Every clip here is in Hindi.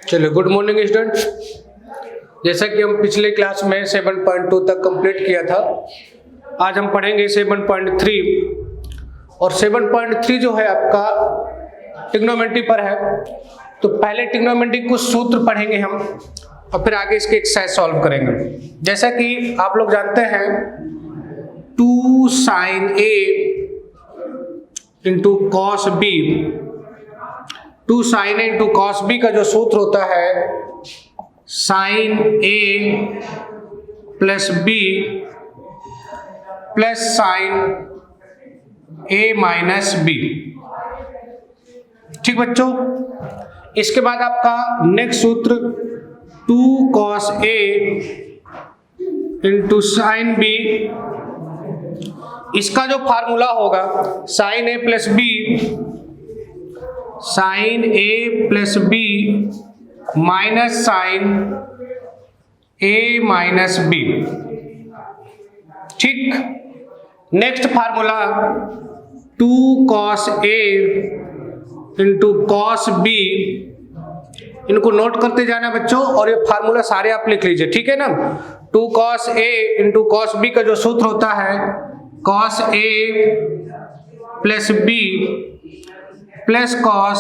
चलिए, गुड मॉर्निंग स्टूडेंट्स। जैसा कि हम पिछले क्लास में 7.2 तक कंप्लीट किया था, आज हम पढ़ेंगे 7.3 और 7.3 जो है आपका ट्रिग्नोमेट्री पर है। तो पहले ट्रिग्नोमेट्री कुछ सूत्र पढ़ेंगे हम और फिर आगे इसके एक्सरसाइज सॉल्व करेंगे। जैसा कि आप लोग जानते हैं 2 sin A into cos B, 2 sin A into cos B का जो सूत्र होता है sin A plus B plus sin A minus B. ठीक बच्चों, इसके बाद आपका नेक्स्ट सूत्र 2 cos A into sin B, इसका जो फार्मूला होगा sin A plus B, sin A plus B minus sin A minus B. ठीक, next formula 2 cos A into cos B, इनको नोट करते जाना बच्चों और ये फार्मूला सारे आप लिख लीजिए, ठीक है ना। 2 cos A into cos B का जो सूत्र होता है cos A plus B plus cos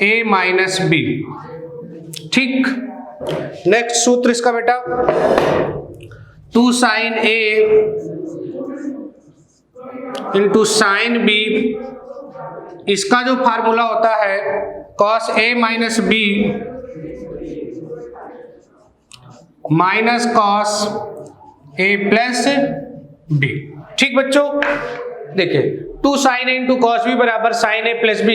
A minus B। ठीक, नेक्स्ट सूत्र इसका बेटा 2 sin A into sin B, इसका जो फार्मूला होता है cos A minus B minus cos A plus B। ठीक बच्चों, देखिए 2 sin A into cos B बराबर sin A प्लस B।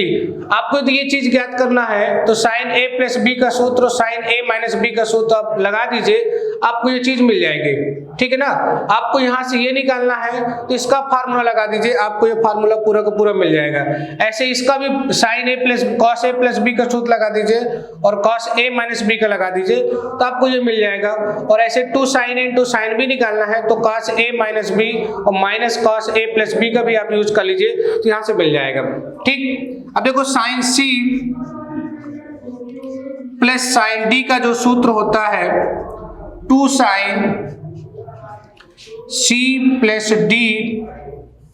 आपको तो ये चीज ज्ञात करना है तो sin A प्लस B का सूत्र sin A माइनस B का सूत्र आप लगा दीजिए, आपको ये चीज मिल जाएगी। ठीक है ना। आपको यहाँ से ये निकालना है तो इसका फार्मूला लगा दीजिए, आपको ये फार्मूला पूरा का पूरा मिल जाएगा। ऐसे इसका भी sin A plus cos A plus B का सूत्र लगा दीजिए और cos A माइनस B का लगा दीजिए तो आपको ये मिल जाएगा। और ऐसे 2 sin A into sin B निकालना है तो cos A माइनस B और minus cos A plus B का भी आप यूज कर लीजिए तो यहाँ से मिल जाएगा। ठीक, अब देखो sin C plus sin D का जो सूत्र होता है 2 sin C plus D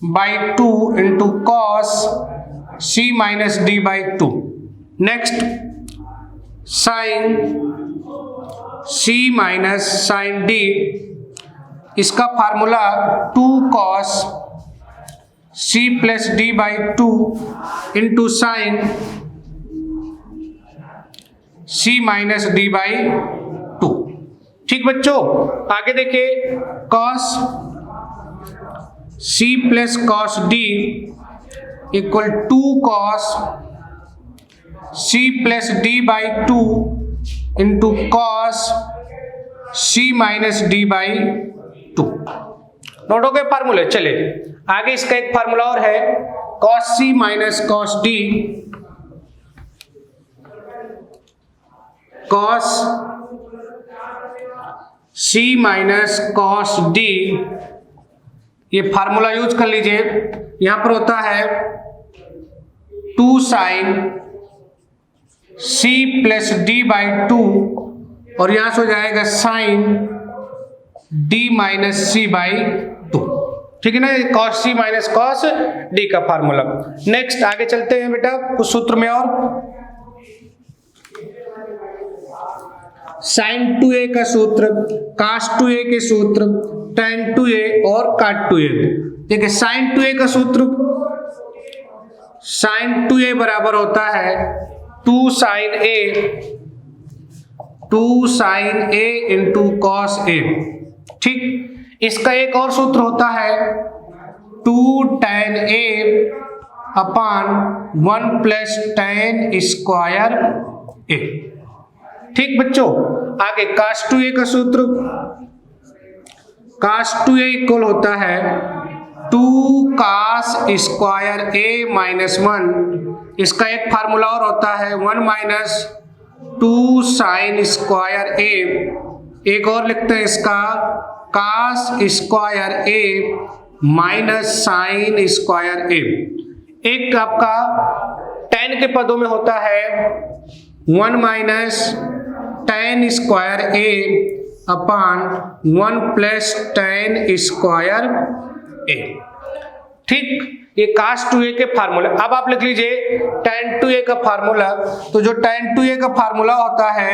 by 2 into cos C minus D by 2। Next sin C minus sin D, इसका formula 2 cos C plus D by 2 into sin C minus D by 2। ठीक बच्चों, आगे देखिए cos C plus cos D equal 2 cos C plus D by 2 into cos C minus D by 2। Note हो गए फार्मूले। चले आगे, इसका एक फार्मूला और है cos C minus cos D, cos C minus cos D, ये फार्मूला यूज कर लीजिए। यहां पर होता है 2 sin C plus D by 2 और यहां से हो जाएगा sin D minus C by 2। ठीक है ना, cos C minus cos D का फार्मूला। नेक्स्ट आगे चलते हैं बेटा कुछ सूत्र में और sin 2A का सूत्र, cos 2A के सूत्र, tan 2A और cot 2A। देखिए sin 2A का सूत्र, sin 2A बराबर होता है 2 sin A into cos A। ठीक, इसका एक और सूत्र होता है 2 tan A upon 1 plus tan square A। ठीक बच्चों, आगे cos 2A का सूत्र, cos 2A इक्वल होता है 2 cos स्क्वायर A माइनस 1, इसका एक फार्मूला और होता है 1 माइनस 2 sin स्क्वायर A, एक और लिखते हैं इसका cos square A minus sine square A। एक आपका tan के पदों में होता है 1 माइनस tan स्क्वायर ए अपॉन 1 प्लस tan स्क्वायर ए। ठीक, ये cos 2a के फार्मूला। अब आप लिख लीजिए tan 2a का फार्मूला। तो जो tan 2a का फार्मूला होता है,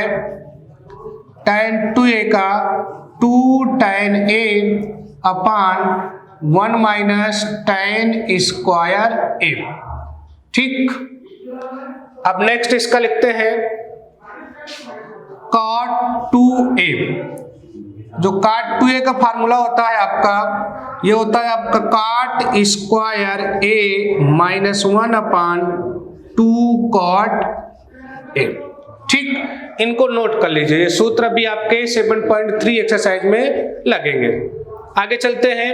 tan 2a का 2 tan a upon 1 minus tan square a। ठीक, अब नेक्स्ट इसका लिखते हैं cot 2a। जो cot 2a का फार्मूला होता है आपका, ये होता है आपका cot square a minus 1 upon 2 cot a। ठीक, इनको नोट कर लीजिए, ये सूत्र अभी आपके 7.3 एक्सरसाइज में लगेंगे। आगे चलते हैं,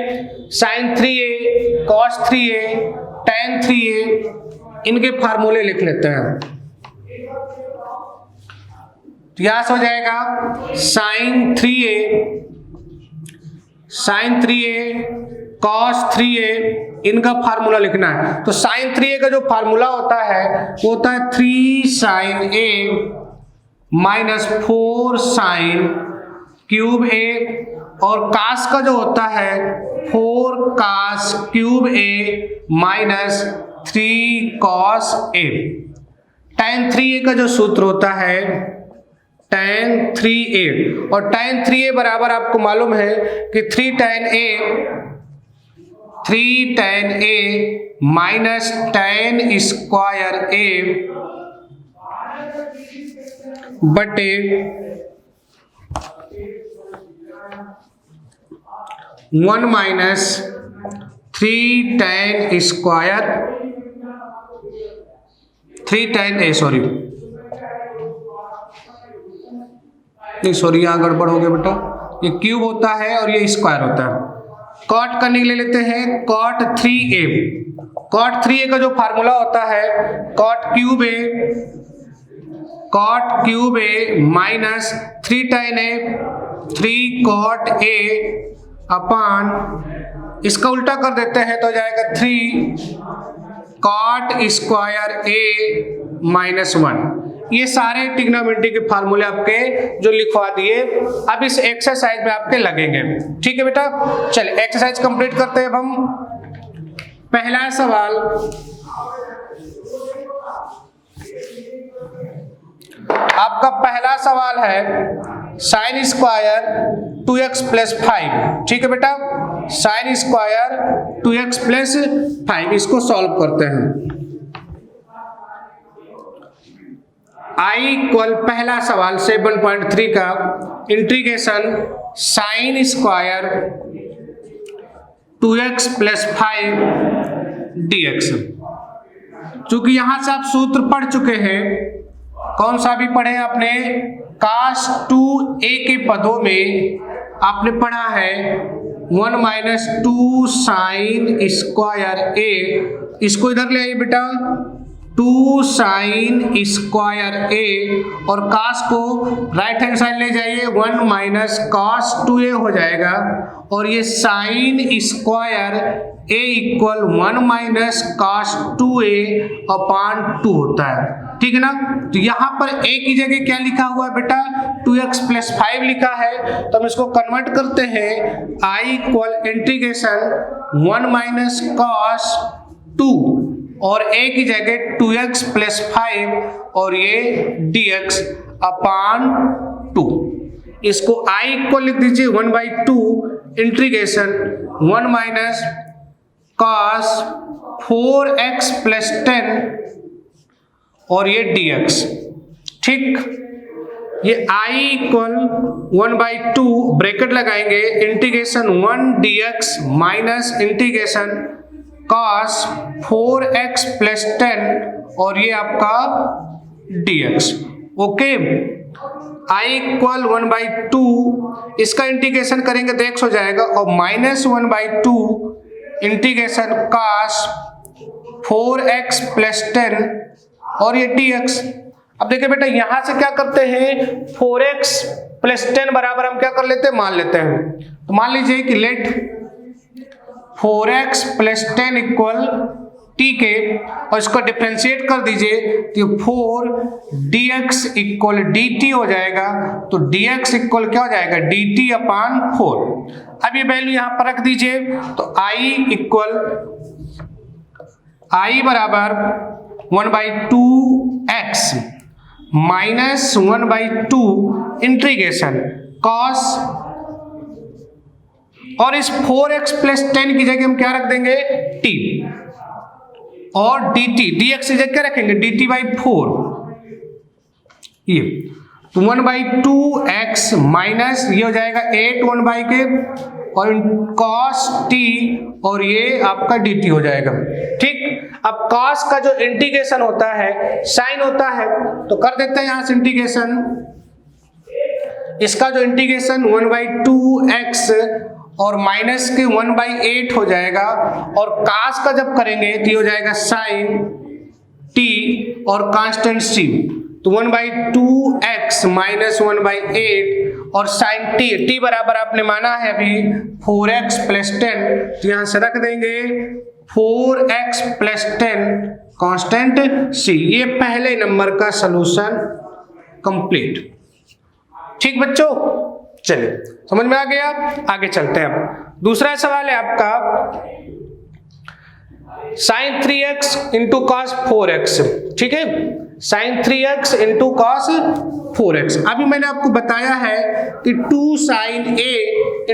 sin 3a, cos 3a, tan 3a, इनके फार्मूले लिख लेते हैं। तो यहां से हो जाएगा sin 3a, cos 3a, इनका फार्मूला लिखना है। तो sin 3a का जो फार्मूला होता है वो होता है 3 sin a minus 4 sin cube a, और cos का जो होता है 4 cos cube a minus 3 cos a। tan 3a का जो सूत्र होता है tan 3a, और tan 3a बराबर आपको मालूम है कि 3 tan a minus tan square a बटे 1 minus 3 tan square 3 tan a, sorry यहाँ गड़बड़ हो गया बेटा, ये क्यूब होता है और ये स्क्वायर होता है। कॉट करने के लिए लेते हैं cot 3a। cot 3a का जो फार्मूला होता है cot cube a minus 3 tan a 3 cot a upon, इसका उल्टा कर देते हैं तो जाएगा 3 cot स्क्वायर a माइनस 1। ये सारे ट्रिग्नोमेट्री के फार्मूले आपके जो लिखवा दिए अब इस एक्सरसाइज में आपके लगेंगे। ठीक है बेटा, चलिए एक्सरसाइज कंप्लीट करते हैं। अब हम पहला सवाल, आपका पहला सवाल है sin स्क्वायर 2x प्लस 5। ठीक है बेटा, sin स्क्वायर 2x प्लस 5, इसको सॉल्व करते हैं। I इक्वल, पहला सवाल 7.3 का, integration sin square 2x plus 5 dx। चूंकि यहां से आप सूत्र पढ़ चुके हैं, कौन सा भी पढ़े आपने, cos 2a के पदों में आपने पढ़ा है 1 माइनस 2 sin स्क्वायर a। इसको इधर ले आइए बेटा, 2 sin स्क्वायर a, और cos को राइट हैंड साइड ले जाइए, 1 माइनस cos 2a हो जाएगा, और ये sin square a equal 1 minus cos 2a upon 2 होता है। ठीक है ना, तो यहां पर a की जगह क्या लिखा हुआ है बेटा, 2x प्लस 5 लिखा है। तो हम इसको कन्वर्ट करते हैं, I equal integration 1 minus cos 2 और a की जगह 2x प्लस 5 और ये dx अपॉन 2। इसको I इक्वल लिख दीजिए 1/2 integration 1 minus cos 4x plus 10 और ये dx। ठीक, ये I इक्वल 1/2 ब्रैकेट लगाएंगे, integration 1 dx minus integration cos 4x plus 10 और ये आपका dx। ओके, I इक्वल 1/2, इसका इंटीग्रेशन करेंगे तो x हो जाएगा, और minus 1/2 integration cos 4x plus 10 और ये dx। अब देखिए बेटा, यहां से क्या करते हैं, 4x प्लस 10 बराबर हम क्या कर लेते हैं, मान लेते हैं। तो मान लीजिए कि late 4x plus 10 equal T के और इसको डिफ्रेंशिएट कर दीजिए तो 4 dx इक्वल dt हो जाएगा। तो dx इक्वल क्या हो जाएगा, dt अपॉन 4। अब ये वैल्यू यहां पर रख दीजिए तो I इक्वल I बराबर 1/2x माइनस 1/2 इंटीग्रेशन कॉस, और इस 4x प्लस 10 की जगह हम क्या रख देंगे, t, और dt, dx की जगह क्या रखेंगे, dt/4। ये 1/2x माइनस ये हो जाएगा 8 1 के और cos t और ये आपका dt हो जाएगा। ठीक, अब cos का जो इंटीग्रेशन होता है साइन होता है तो कर देते हैं यहां से इंटीग्रेशन। इसका जो इंटीग्रेशन 1/2x और माइनस के 1/8 हो जाएगा, और cos का जब करेंगे तो ये हो जाएगा sin t और कांस्टेंट c, तो 1/2x माइनस 1/8 और sin t बराबर आपने माना है अभी 4x प्लस 10, तो यहां से रख देंगे 4x प्लस 10 कांस्टेंट c। ये पहले नंबर का सलूशन कंप्लीट। ठीक बच्चों, चलिए समझ में आ गया, आगे चलते हैं। अब दूसरा सवाल है आपका sin 3x into cos 4x। ठीक है, sin 3x into cos 4x। अभी मैंने आपको बताया है कि 2 sin a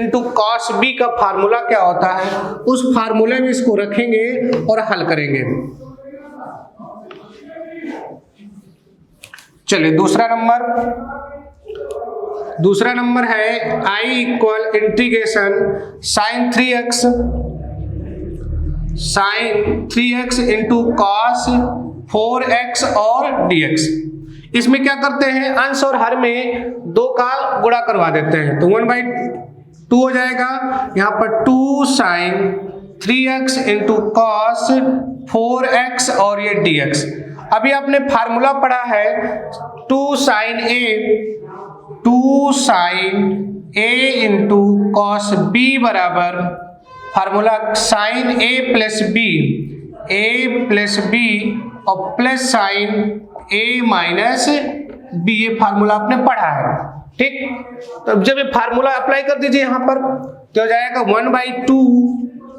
into cos b का फार्मूला क्या होता है, उस फार्मूले में इसको रखेंगे और हल करेंगे। चलिए दूसरा नंबर है I equal integration sin 3x into cos 4x और dx। इसमें क्या करते हैं, अंश और हर में 2 का गुणा करवा देते हैं, तो 1/2 हो जाएगा। यहाँ पर 2 sin 3x into cos 4x और ये dx। अभी आपने फार्मूला पढ़ा है 2 sin a into cos b बराबर formula sin a plus b और plus sin a minus b, ये फार्मूला आपने पढ़ा है। ठीक, तो जब ये फार्मूला अप्लाई कर दीजिए यहाँ पर तो हो जाएगा 1/2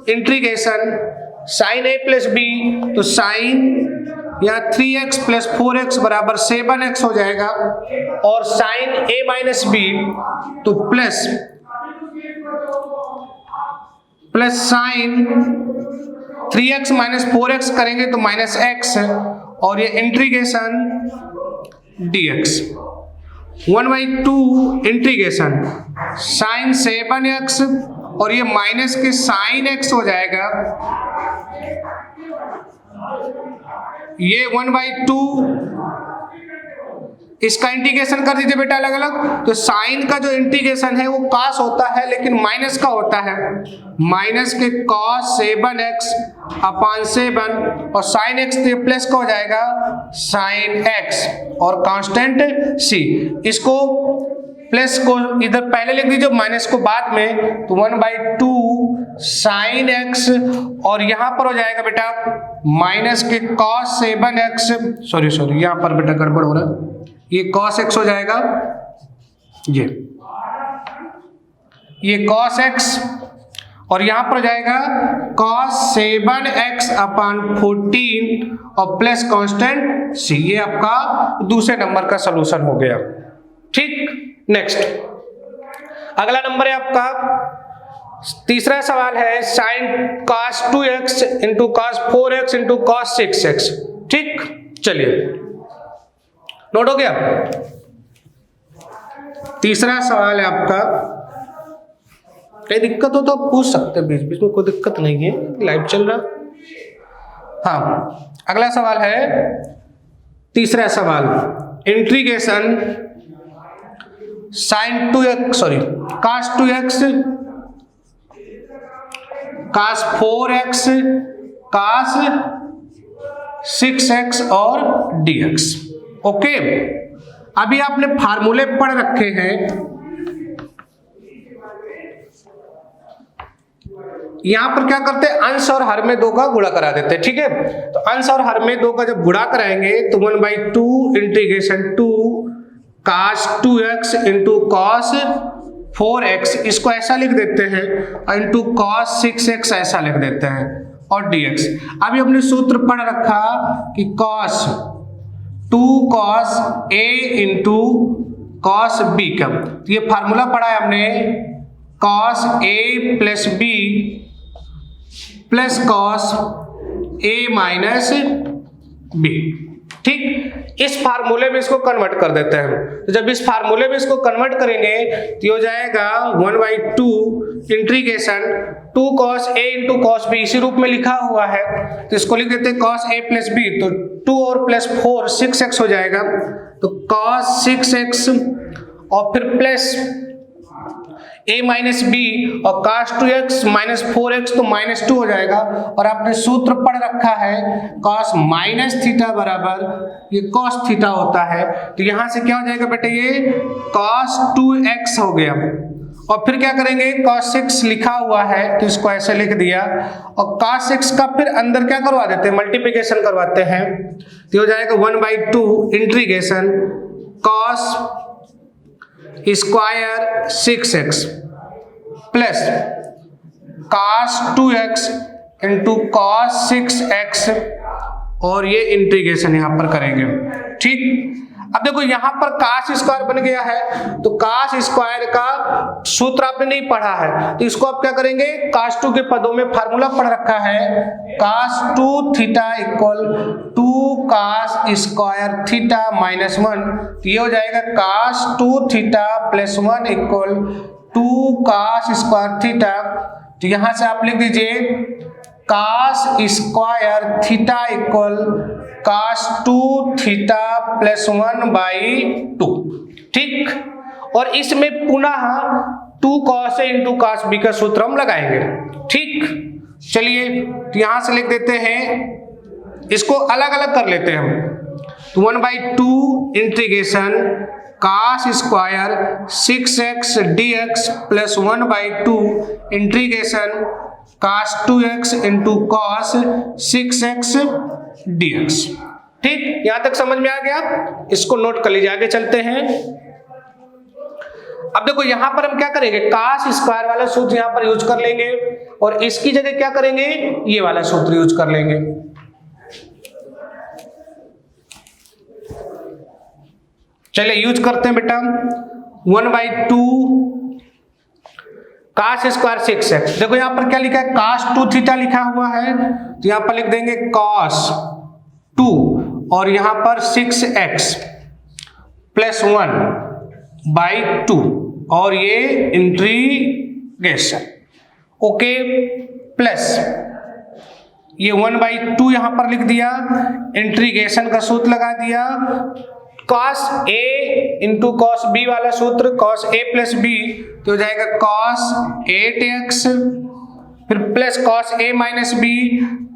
integration sin a plus b, तो sin या 3x प्लस 4x बराबर 7x हो जाएगा, और sin a माइनस b तो plus sin 3x minus 4x करेंगे तो माइनस x, और ये integration dx 1/2 integration sin 7x और ये माइनस के sin x हो जाएगा, ये 1/2 इसका इंटीग्रेशन कर दीजिए बेटा अलग अलग। तो साइन का जो इंटीग्रेशन है वो cos होता है लेकिन माइनस का होता है, माइनस के cos 7x अपॉन 7 और sin x तो प्लस का हो जाएगा sin x और कांस्टेंट c। इसको प्लस को इधर पहले लिख दीजिए, माइनस को बाद में, तो 1/2 sin x और यहां पर हो जाएगा बेटा माइनस के cos 7x, सॉरी यहां पर बेटा गड़बड़ हो रहा है, ये cos x हो जाएगा, ये cos x और यहां पर हो जाएगा cos 7x अपॉन 14 और प्लस कांस्टेंट c। ये आपका दूसरे नंबर का सलूशन हो गया। ठीक, नेक्स्ट अगला नंबर है आपका तीसरा सवाल है sin cos 2x into cos 4x into cos 6x। ठीक, चलिए नोट हो गया। तीसरा सवाल है आपका, कहीं दिक्कत हो तो आप पूछ सकते हैं, बीच बीच में कोई दिक्कत नहीं है, लाइव चल रहा। हाँ, अगला सवाल है तीसरा सवाल, integration sin 2x cos 2x cos 4x cos 6x और dx। ओके, अभी आपने फार्मूले पढ़ रखे हैं, यहां पर क्या करते हैं, अंश और हर में 2 का गुणा करा देते हैं। ठीक है, तो अंश और हर में 2 का जब गुणा कराएंगे तो 1/2 integration 2 cos 2x into cos 4x, इसको ऐसा लिख देते हैं, इंटू cos 6x ऐसा लिख देते हैं, और dx। अभी हमने सूत्र पढ़ रखा कि cos 2 cos a into cos b का, तो ये फार्मूला पढ़ा है हमने, cos a plus b plus cos a minus b। ठीक, इस फार्मूले में इसको कन्वर्ट कर देते हैं। तो जब इस फार्मूले में इसको कन्वर्ट करेंगे तो हो जाएगा 1/2 integration 2 cos a into cos b, इसी रूप में लिखा हुआ है, तो इसको लिख देते हैं cos a प्लस b, तो 2 और प्लस 4 6x हो जाएगा, तो cos 6x और फिर प्लस a माइनस बी और cos 2x माइनस 4x, तो -2 हो जाएगा। और आपने सूत्र पढ़ रखा है cos माइनस थीटा बराबर ये cos थीटा होता है, तो यहां से क्या हो जाएगा बेटे, ये cos 2x हो गया। और फिर क्या करेंगे, cos 6 लिखा हुआ है तो इसको ऐसे लिख दिया, और cos 6 का फिर अंदर क्या करवा देते हैं, मल्टीप्लिकेशन करवाते हैं, तो हो जाएगा 1/2 integration cos square 6x plus cos 2x into cos 6x, और ये इंटीग्रेशन यहां पर करेंगे। ठीक, अब देखो यहां पर cos स्क्वायर बन गया है, तो cos स्क्वायर का सूत्र आपने नहीं पढ़ा है, तो इसको आप क्या करेंगे, cos 2 के पदों में फार्मूला पढ़ रखा है, cos 2 theta equal 2 cos square theta minus 1, तो ये हो जाएगा cos 2 theta plus 1 equal 2 cos square theta. तो यहां से आप लिख दीजिए cos square theta equal cos 2 theta plus 1/2। ठीक, और इसमें पुनः 2 cos a into cos b का सूत्र हम लगाएंगे। ठीक, चलिए तो यहां से लिख देते हैं, इसको अलग अलग कर लेते हैं हम, तो 1/2 integration cos square 6x dx plus 1/2 integration cos 2x into cos 6x dx। ठीक, यहां तक समझ में आ गया, इसको नोट कर लीजिए, आगे चलते हैं। अब देखो यहां पर हम क्या करेंगे, cos स्क्वायर वाला सूत्र यहां पर यूज कर लेंगे, और इसकी जगह क्या करेंगे, ये वाला सूत्र यूज कर लेंगे। चलिए यूज करते हैं बेटा, 1/2 cos स्क्वायर 6x, देखो यहां पर क्या लिखा है, cos 2 थीटा लिखा हुआ है, तो यहां पर लिख देंगे cos 2 और यहां पर 6x प्लस 1/2, और ये इंटीग्रेशन, ओके, प्लस ये 1/2 यहां पर लिख दिया, इंटीग्रेशन का सूत्र लगा दिया, cos a into cos b वाला सूत्र cos a प्लस b, तो हो जाएगा cos 8x, फिर plus cos a minus b,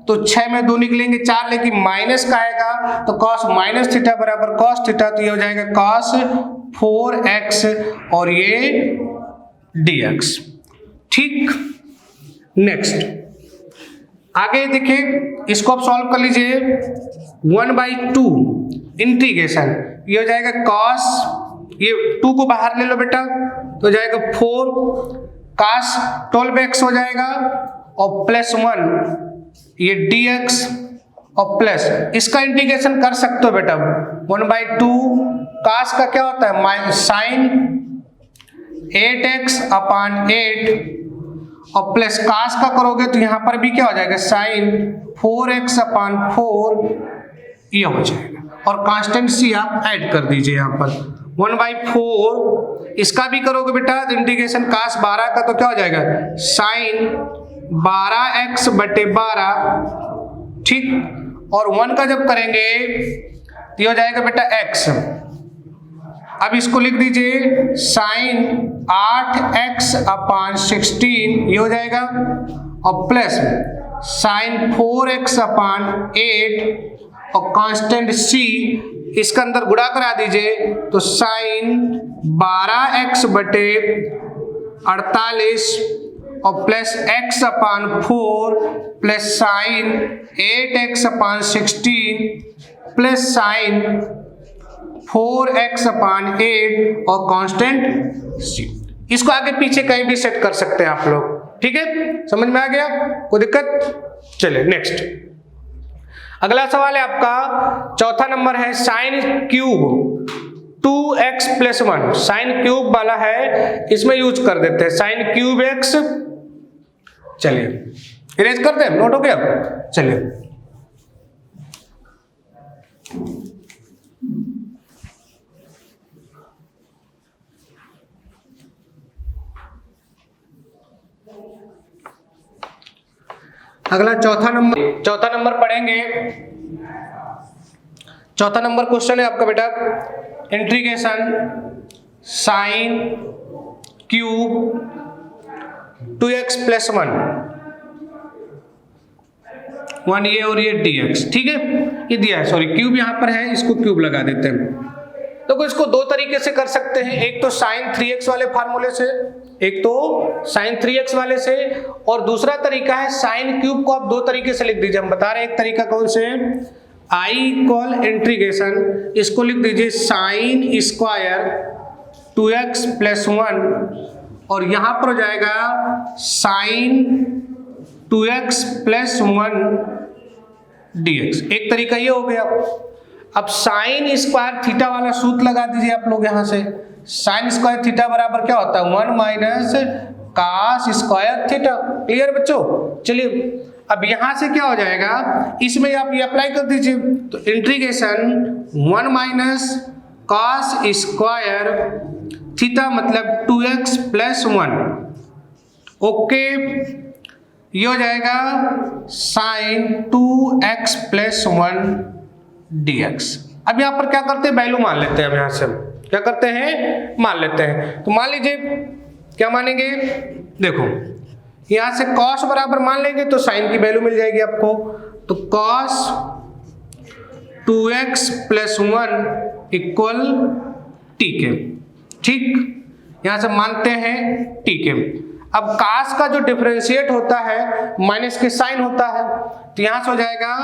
तो 6 में 2 निकलेंगे 4, लेकिन माइनस का आएगा, तो cos माइनस थीटा बराबर cos थीटा, तो ये हो जाएगा cos 4x और ये dx। ठीक, नेक्स्ट आगे देखिए, इसको आप सॉल्व कर लीजिए, 1/2 इंटीग्रेशन, ये हो जाएगा cos, ये 2 को बाहर ले लो बेटा, तो हो जाएगा 4 cos 12x हो जाएगा, और प्लस 1 ये dx, और प्लस इसका इंटीग्रेशन कर सकते हो बेटा, 1/2 cos का क्या होता है, साइन 8x अपान 8, और प्लस cos का करोगे तो यहां पर भी क्या हो जाएगा, साइन 4x अपान 4, ये हो जाएगा, और कांस्टेंट सी आप ऐड कर दीजिए यहां पर 1/4, इसका भी करोगे बेटा इंटीग्रेशन cos 12 का, तो क्या हो जाएगा, साइन 12x बटे 12। ठीक, और 1 का जब करेंगे तो ये हो जाएगा बेटा x, अब इसको लिख दीजिए साइन 8x अपान 16, ये हो जाएगा, और प्लस साइन 4x अपान 8, और कांस्टेंट c इसका अंदर गुणा करा दीजिए, तो साइन 12x बटे 48, और प्लस एक्स अपान 4 प्लस साइन 8x अपान 16 प्लस साइन 4x अपान 8 और कांस्टेंट c। इसको आगे पीछे कहीं भी सेट कर सकते हैं आप लोग, ठीक है, समझ में आ गया, कोई दिक्कत। चलिए नेक्स्ट, अगला सवाल है आपका चौथा नंबर है sine cube 2x plus 1। Sine cube वाला है, इसमें यूज कर देते हैं साइन क्यूब x। चलिए इरेज करते हैं, नोट हो गया। चलिए अगला चौथा नंबर पढ़ेंगे। चौथा नंबर क्वेश्चन है आपका बेटा integration sine cube 2x plus 1 ये और ये dx, ठीक है, ये दिया है, सॉरी क्यूब यहां पर है, इसको क्यूब लगा देते हैं। तो इसको दो तरीके से कर सकते हैं, एक तो साइन 3x वाले फार्मूले से, एक तो साइन 3x वाले से, और दूसरा तरीका है साइन क्यूब को आप दो तरीके से लिख दीजिए। हम बता रहे हैं एक तरीका कौन से, आई इक्वल इंटीग्रेशन, इसको लिख दीजिए साइन स्क्वायर 2x प्लस 1 और यहां पर हो जाएगा साइन 2x प्लस 1 dx। एक तरीका ये हो गया। अब साइन स्क्वायर थीटा वाला सूत्र लगा दीजिए आप लोग यहां से। साइन स्क्वायर थीटा बराबर क्या होता है 1 minus cos square theta. Clear बच्चों। चलिए अब यहां से क्या हो जाएगा, इसमें आप ये अप्लाई कर दीजिए, तो integration 1 minus cos square theta मतलब 2x प्लस 1। ओके, ये हो जाएगा साइन 2x प्लस 1 dx। अब यहां पर क्या करते हैं, वैल्यू मान लेते हैं। हम यहां से क्या करते हैं, मान लेते हैं। तो मान लीजिए क्या मानेंगे, देखो यहां से cos बराबर मान लेंगे तो साइन की वैल्यू मिल जाएगी आपको। तो cos 2x plus 1 equal t के, ठीक, यहां से मानते हैं t के। अब cos का जो डिफरेंशिएट होता है माइनस के साइन होता है, तो यहां से हो जाएगा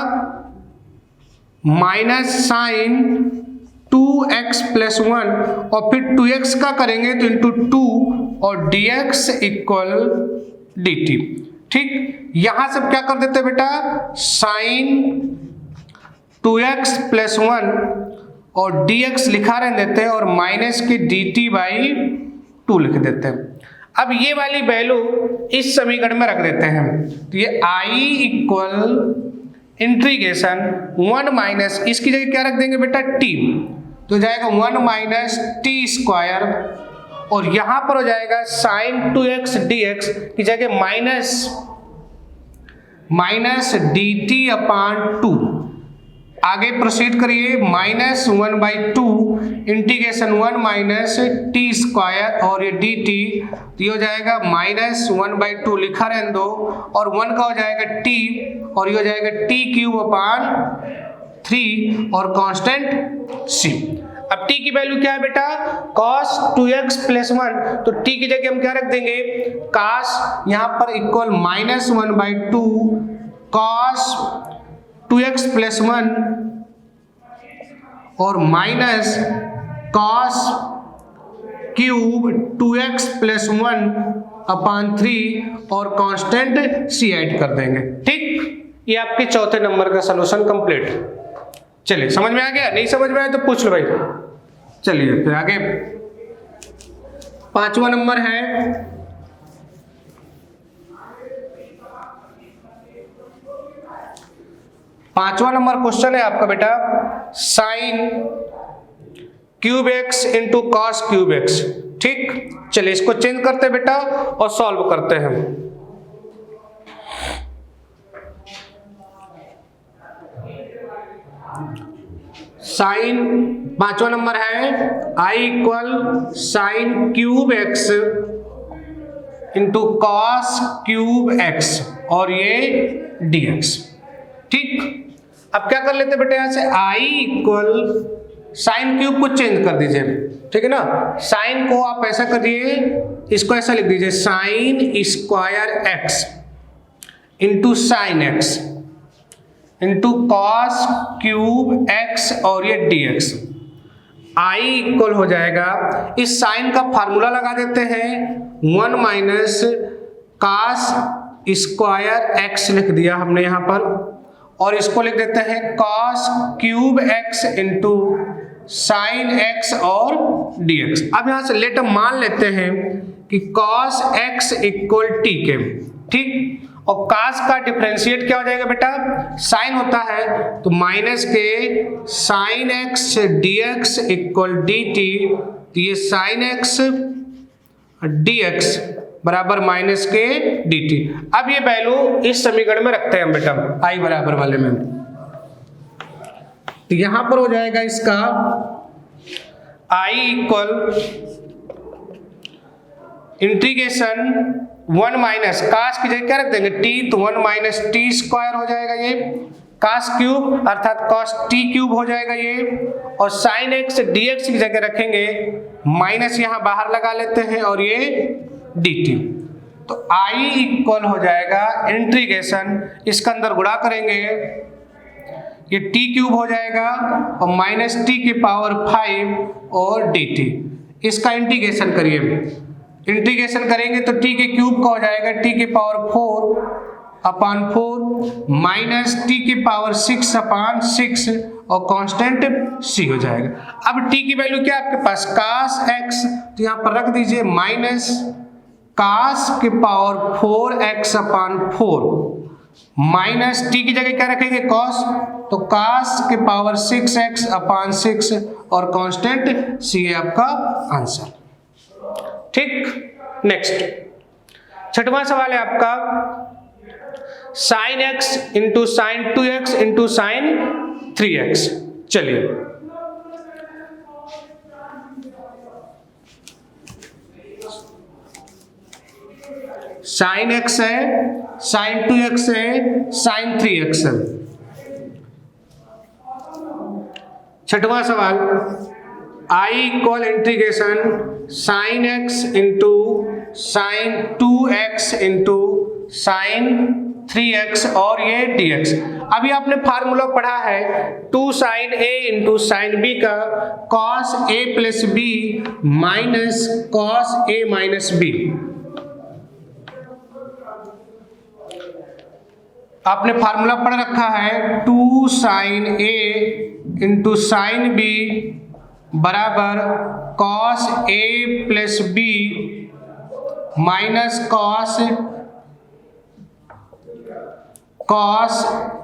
माइनस साइन 2x प्लस 1 और फिर 2x का करेंगे तो इंटू 2 और dx इक्वल dt। ठीक, यहां से क्या कर देते बेटा, साइन 2x प्लस 1 और dx लिखा रहने देते हैं और माइनस के dt बाई 2 लिख देते हैं। अब ये वाली वैल्यू इस समीकरण में रख देते हैं। तो ये I इक्वल इंटीग्रेशन 1 माइनस, इसकी जगह क्या रख देंगे बेटा t, तो जाएगा 1 माइनस टी स्क्वायर और यहां पर हो जाएगा साइन 2x dx की जगह माइनस dt अपान 2। आगे प्रोसीड करिए, minus 1/2 integration 1 minus T square और ये dt, तो ये हो जाएगा माइनस 1/2 लिखा रहने दो और 1 का हो जाएगा t और ये हो जाएगा t क्यूब अपान 3 और कांस्टेंट c। अब t की वैल्यू क्या है बेटा, cos 2x प्लस 1, तो t की जगह हम क्या रख देंगे, cos यहां पर equal minus 1/2 cos 2x plus 1 और minus cos cube 2x plus 1 अपान 3 और कांस्टेंट c ऐड कर देंगे। ठीक, ये आपके चौथे नंबर का सलूशन कंप्लीट। चलिए समझ में आ गया, नहीं समझ में आया तो पूछ लो भाई। चलिए फिर आगे पांचवा नंबर है क्वेश्चन है आपका बेटा sign cube X into cos cube x. ठीक, चलिए इसको चेंज करते हैं बेटा और सॉल्व करते हैं। साइन पांचवा नंबर है I equal sine cube X into cos cube X और ये dx। ठीक, अब क्या कर लेते बेटे, यहां से आई इक्वल साइन क्यूब को चेंज कर दीजिए, ठीक है ना। साइन को आप ऐसा करिए, इसको ऐसा लिख दीजिए sine square x into sine x into cos cube X और ये dx। आई इक्वल हो जाएगा, इस साइन का फार्मूला लगा देते हैं 1 माइनस कॉस स्क्वायर एक्स लिख दिया हमने यहाँ पर, और इसको लिख देते हैं cos cube X into sine x और dx। अब यहाँ से लेट मान लेते हैं कि cos x इक्वल टी के, ठीक, और cos का डिफरेंशिएट क्या हो जाएगा बेटा, साइन होता है, तो माइनस के sine x dx equal dt, तो ये साइन एक्स dx बराबर माइनस के dt। अब ये वैल्यू इस समीकरण में रखते हैं हम बेटा i बराबर वाले में, तो यहां पर हो जाएगा इसका i equal integration 1 minus cos की जगह क्या रख देंगे t, तो 1 माइनस टी स्क्वायर हो जाएगा ये, कास क्यूब अर्थात कॉस टी क्यूब हो जाएगा ये, और साइन एक्स dx की जगह रखेंगे माइनस यहां बाहर लगा लेते हैं और ये dt, तो i इक्वल हो जाएगा इंटीग्रेशन, इसका अंदर गुणा करेंगे ये t क्यूब हो जाएगा और माइनस टी के पावर 5 और dt। इसका इंटीग्रेशन करिए, इंटीग्रेशन करेंगे तो t के क्यूब का हो जाएगा t के पावर 4 अपान 4 माइनस टी के पावर 6 अपान 6 और कांस्टेंट c हो जाएगा। अब t की वैल्यू क्या है आपके पास cos x, तो यहाँ पर रख दीजिए माइनस cos के पावर 4x अपान 4 माइनस टी की जगह क्या रखेंगे cos, तो cos के पावर 6x अपान 6 और कांस्टेंट c है आपका आंसर, ठीक। नेक्स्ट छठवां सवाल है आपका sine x into sine 2x into sine 3x। चलिए साइन x है, साइन 2x है, साइन 3x है। छठवां सवाल i equal integration sine x into sine 2x into sine 3x और ये dx। अभी आपने फार्मूला पढ़ा है 2 sine a into sine b का cos a plus b minus cos a minus b। आपने फार्मूला पढ़ रखा है 2 sine a into sine b बराबर cos a plus b minus cos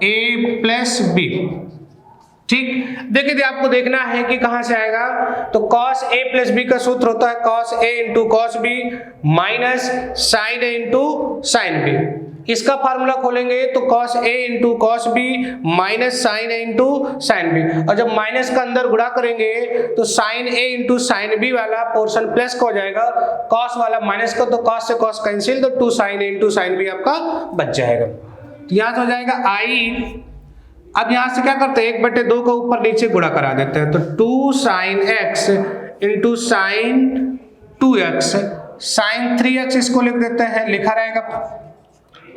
a plus b, ठीक। देखिए आपको देखना है कि कहां से आएगा, तो cos a प्लस b का सूत्र होता है cos a into cos b minus sin a into sin b। इसका फार्मूला खोलेंगे तो cos a into cos b minus sin a into sin b, और जब माइनस का अंदर गुणा करेंगे तो sin a into sin b वाला पोर्शन प्लस का हो जाएगा, cos वाला माइनस का, तो cos से cos कैंसिल, तो 2 sin a into sin b आपका बच जाएगा। तो यहाँ से हो जाएगा i। अब यहाँ से क्या करते हैं 1/2 को ऊपर नीचे गुणा करा देते हैं, तो 2 sin x into sine 2x sine 3x इसको लिख देते हैं, लिखा रहेगा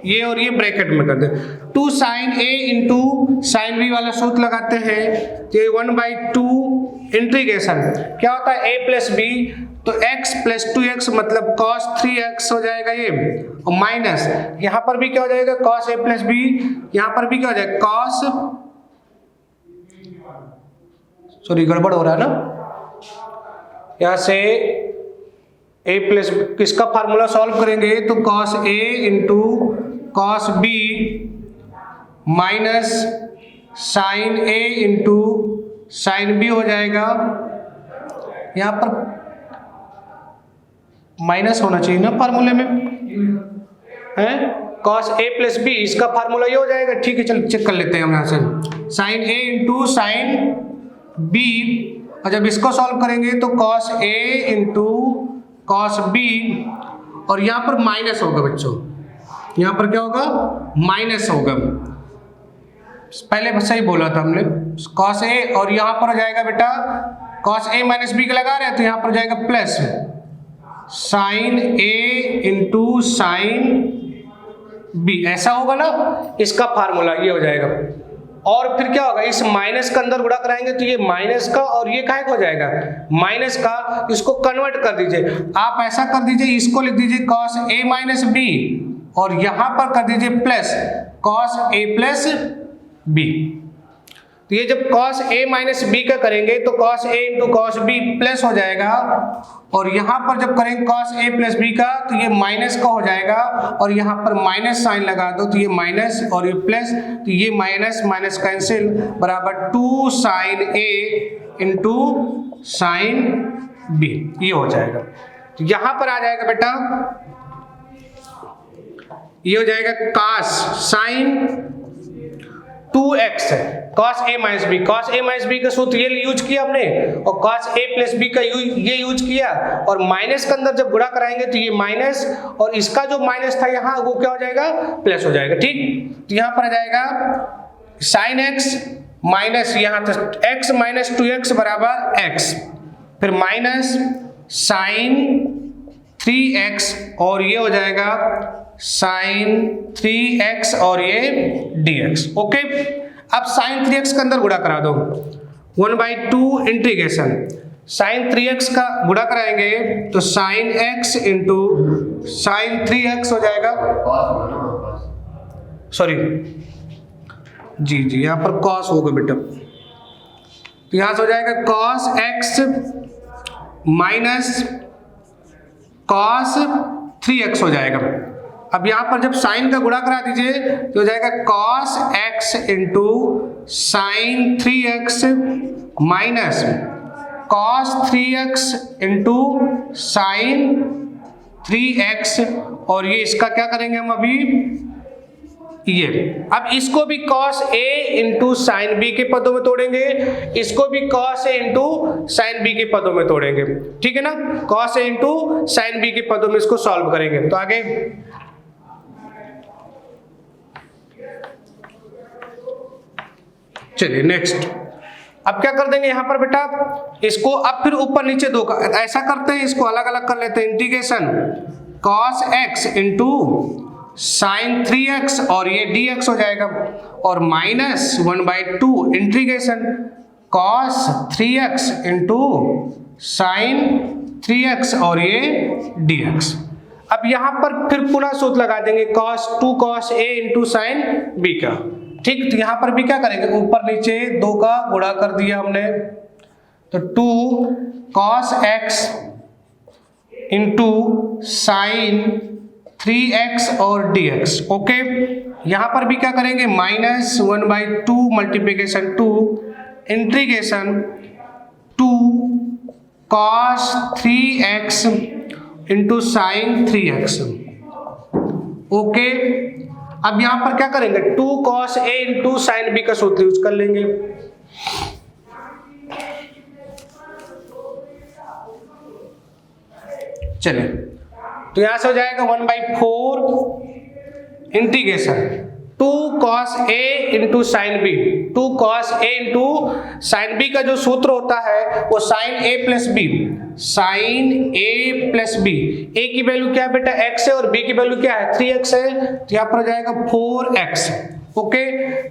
ये और ये ब्रैकेट में कर दे। 2 sine a into sine b वाला सूत्र लगाते हैं, ये 1/2 इंटीग्रेशन क्या होता है a प्लस b, तो x प्लस 2x मतलब cos 3x हो जाएगा ये, और माइनस यहाँ पर भी क्या हो जाएगा cos a प्लस b, यहाँ पर भी क्या हो जाएगा cos, सॉरी गड़बड़ हो रहा है ना, यहाँ से a प्लस किसका फार्मूला सॉल्व करेंगे तो cos a into cos b minus sine a into sine b हो जाएगा, यहाँ पर माइनस होना चाहिए ना फार्मूले में, है cos a प्लस b, इसका फार्मूला ये हो जाएगा, ठीक है। चल चेक कर लेते हैं हम यहाँ से sine a into sine b, और जब इसको सॉल्व करेंगे तो cos a into cos b, और यहाँ पर माइनस होगा बच्चों, यहाँ पर क्या होगा माइनस होगा, पहले सही बोला था हमने, कॉस ए, और यहाँ पर हो जाएगा बेटा कॉस ए माइनस बी का लगा रहे हैं तो यहाँ पर हो जाएगा प्लस साइन ए इंटू साइन बी, ऐसा होगा ना, इसका फार्मूला ये हो जाएगा। और फिर क्या होगा, इस माइनस का अंदर गुणा कराएंगे तो ये माइनस का और ये काहे हो जाएगा माइनस का, इसको कन्वर्ट कर दीजिए। आप ऐसा कर दीजिए, इसको लिख दीजिए कॉस ए माइनस बी और यहां पर कर दीजिए plus cos A plus B. तो ये जब कॉस ए माइनस बी का करेंगे तो cos A into cos B plus हो जाएगा, और यहां पर जब करेंगे कॉस ए प्लस बी का तो ये माइनस का हो जाएगा, और यहां पर माइनस साइन लगा दो तो ये माइनस और ये प्लस, तो ये माइनस माइनस कैंसिल बराबर 2 साइन ए इंटू साइन बी, ये हो जाएगा। तो यहां पर आ जाएगा बेटा, ये हो जाएगा कॉस साइन 2x है, cos A minus B, cos A minus B का सूत्र ये यूज किया हमने, और कॉस ए प्लस बी का ये यूज किया, और माइनस के अंदर जब गुणा कराएंगे तो ये माइनस और इसका जो माइनस था यहाँ वो क्या हो जाएगा प्लस हो जाएगा। ठीक, तो यहाँ पर आ जाएगा साइन एक्स माइनस यहाँ तक एक्स माइनस 2x बराबर x, फिर माइनस साइन 3x और ये हो जाएगा साइन 3x और ये dx। ओके, अब साइन 3x के अंदर गुणा करा दो, 1/2 इंटीग्रेशन साइन 3x का गुणा कराएंगे तो sign x into sign 3x हो जाएगा, सॉरी जी यहाँ पर कॉस होगा बेटा, तो यहां से हो जाएगा cos x minus cos 3x हो जाएगा। अब यहां पर जब साइन का गुणा करा दीजिए तो हो जाएगा cos x into sign 3x minus cos 3x into sine 3x, और ये इसका क्या करेंगे हम अभी, ये अब इसको भी cos a into sine B के पदों में तोड़ेंगे, इसको भी cos a into sine B के पदों में तोड़ेंगे। ठीक है ना, cos a into sine B के पदों में इसको सॉल्व करेंगे। तो आगे चलिए नेक्स्ट, अब क्या कर देंगे यहाँ पर बेटा, इसको अब फिर ऊपर नीचे दो का ऐसा करते हैं, इसको अलग अलग कर लेते हैं, integration cos x into sign 3x और ये dx हो जाएगा, और minus 1/2 integration cos 3x into sine 3x और ये dx। अब यहां पर फिर पुनः सूत्र लगा देंगे cos 2 cos a into sine b का। ठीक, तो यहां पर भी क्या करेंगे, ऊपर नीचे 2 का गुणा कर दिया हमने, तो 2 cos x into sign 3x और dx। ओके, यहां पर भी क्या करेंगे, minus 1/2 multiplication 2 integration 2 cos 3x into sine 3x। Okay, अब यहां पर क्या करेंगे, 2 cos a into sine b का सूत्र यूज कर लेंगे। चलिए, तो यहां से हो जाएगा 1/4 integration 2 cos a into sine b, 2 cos a into sine b का जो सूत्र होता है वो sine a plus b, sine a plus b, a की वैल्यू क्या है बेटा x है और b की वैल्यू क्या है 3x है, तो यहाँ पर हो जाएगा 4x। ओके,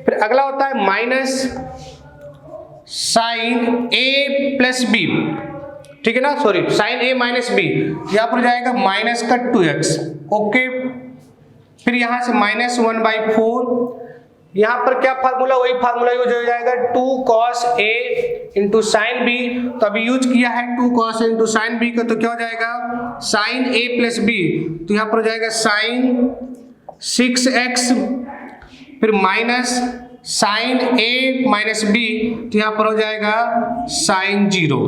फिर अगला होता है minus sine a plus b, ठीक है ना, sorry sine a minus b, यहाँ पर जाएगा माइनस का 2x। ओके, फिर यहां से माइनस 1/4, यहां पर क्या फार्मूला, वही फार्मूला यूज हो जाएगा 2 cos a into sine B, तो अभी यूज किया है 2 cos a into sine B का, तो क्या हो जाएगा साइन a प्लस बी, तो यहां पर हो जाएगा साइन 6x, फिर minus sine a minus b, तो यहां पर हो जाएगा साइन 0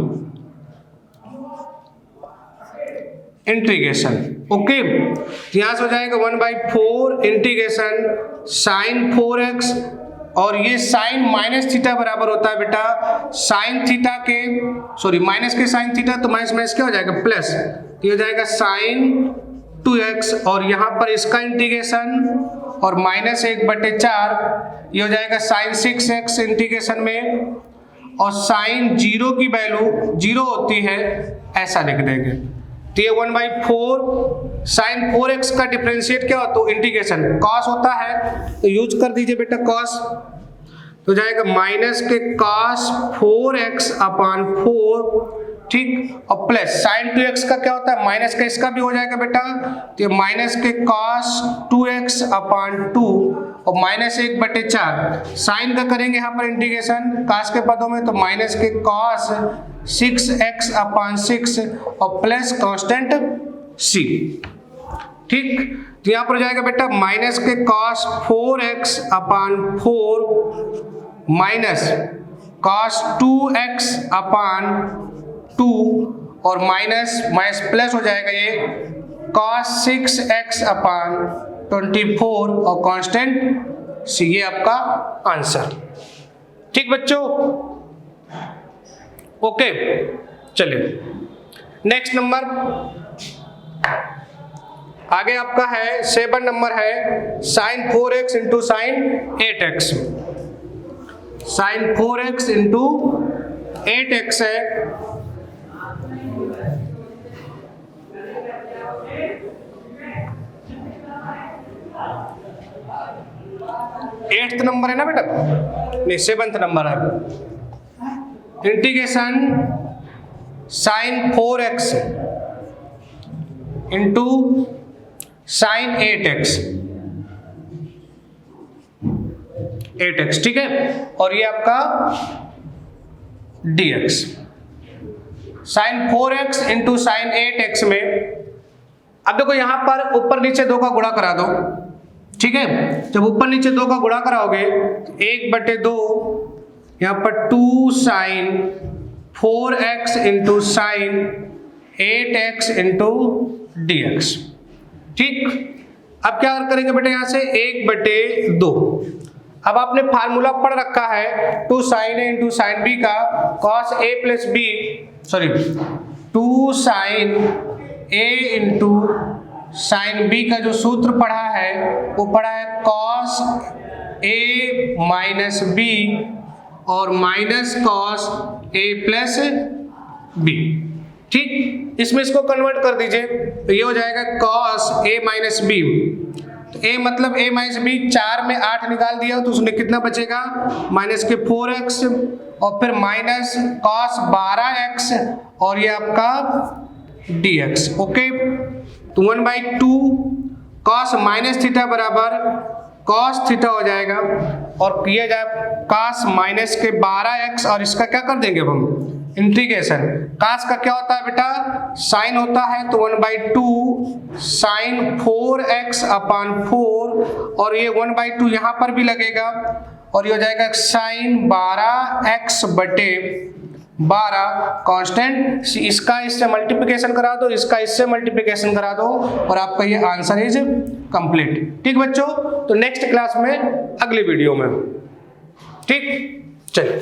इंटीग्रेशन। ओके, यहां से हो जाएगा 1/4 इंटीग्रेशन साइन 4x, और ये साइन माइनस थीटा बराबर होता है बेटा साइन थीटा के, सॉरी माइनस के साइन थीटा, तो माइनस माइनस क्या हो जाएगा प्लस, ये हो जाएगा साइन 2x और यहाँ पर इसका इंटीग्रेशन और -1/4 ये हो जाएगा sin 6x इंटीग्रेशन में, और साइन 0 की वैल्यू 0 होती है ऐसा लिख देंगे। तो ये 1/4 साइन 4x का डिफरेंशिएट क्या होता है, इंटीग्रेशन कॉस होता है, तो यूज कर दीजिए बेटा कॉस, तो जाएगा माइनस के cos 4x/4, ठीक, और प्लस साइन 2x का क्या होता है, माइनस का इसका भी हो जाएगा बेटा, तो माइनस के cos 2x/2 और -1/4 साइन का करेंगे यहाँ पर इंटीग्रेशन cos के पदों में, तो माइनस के cos 6x/6 और प्लस कांस्टेंट c, ठीक। तो यहाँ पर हो जाएगा बेटा माइनस के cos 4x/4 minus cos 2x/2 और माइनस प्लस हो जाएगा ये cos 6x/24 और कांस्टेंट c, ये आपका आंसर, ठीक बच्चों, ओके। चलिए नेक्स्ट नंबर आगे आपका है 7 नंबर है sin 4x into sine 8x, sin 4x into 8x है, एट्थ नंबर है ना बेटा, नहीं 7th नंबर है, integration sin 4x into sine 8x, ठीक है, और ये आपका dx, sign 4x into sine 8x में, अब देखो यहां पर ऊपर नीचे 2 का गुणा करा दो, ठीक है, जब ऊपर नीचे 2 का गुणा कराओगे तो 1/2 यहाँ पर 2 sine 4x into sine 8x into dx, ठीक। अब क्या करेंगे बेटा, यहां से 1/2, अब आपने फार्मूला पढ़ रखा है 2 sin a into sine B का cos a plus B, sorry 2 sin a into sine B का जो सूत्र पढ़ा है वो पढ़ा है cos a माइनस बी और minus cos a plus B, ठीक। इसमें इसको कन्वर्ट कर दीजिए तो ये हो जाएगा cos a माइनस बी, तो a मतलब a माइनस बी, 4 में 8 निकाल दिया तो उसमें कितना बचेगा, माइनस के 4x और फिर माइनस cos 12x और ये आपका dx, ओके। तो 1/2 cos माइनस थीटा बराबर cos थीटा हो जाएगा और किया जाए cos माइनस के 12x और इसका क्या कर देंगे अब हम इंटीग्रेशन, cos का क्या होता है बेटा, साइन होता है, तो 1/2 साइन 4x/4 और ये 1/2 यहाँ पर भी लगेगा और ये हो जाएगा साइन 12x/12 कांस्टेंट, इसका इससे मल्टीप्लिकेशन करा दो, इसका इससे मल्टीप्लिकेशन करा दो और आपका ये आंसर इज कंप्लीट, ठीक बच्चों। तो नेक्स्ट क्लास में अगली वीडियो में, ठीक, चलिए।